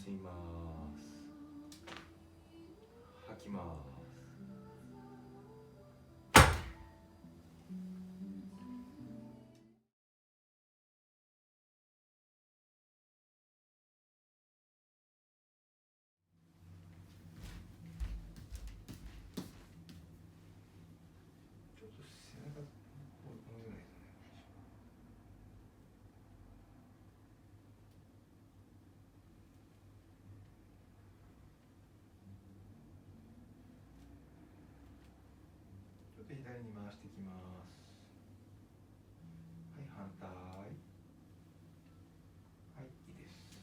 吸います。吐きます。ちょっと背中こう伸びないとね。ちょっと左に回していきます。はい、反対。はい、いいです。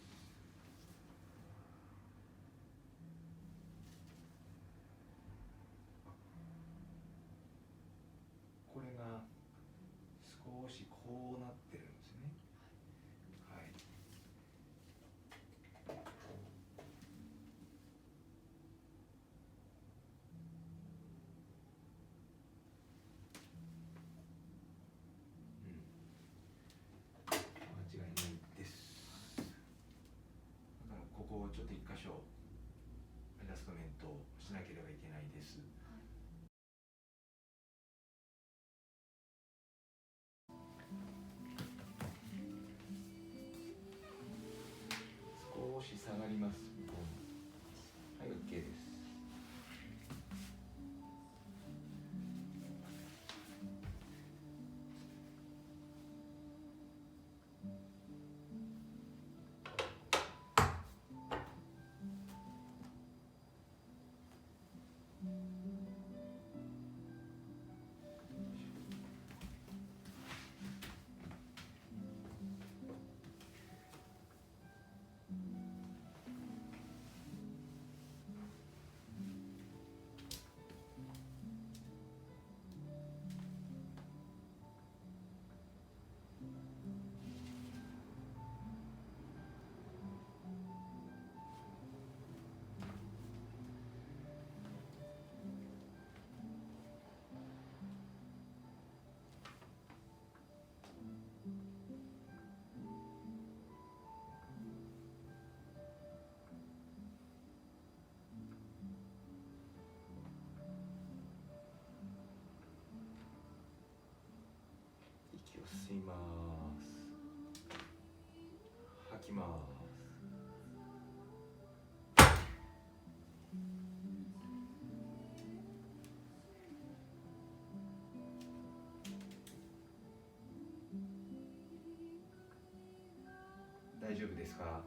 これが少しこうなってるんですね。はい。間違いないです。だからここをちょっと一箇所アジャストメントをしなければいけないです。少し下がります。はい、OK です。息を吸います。吐きます。大丈夫ですか？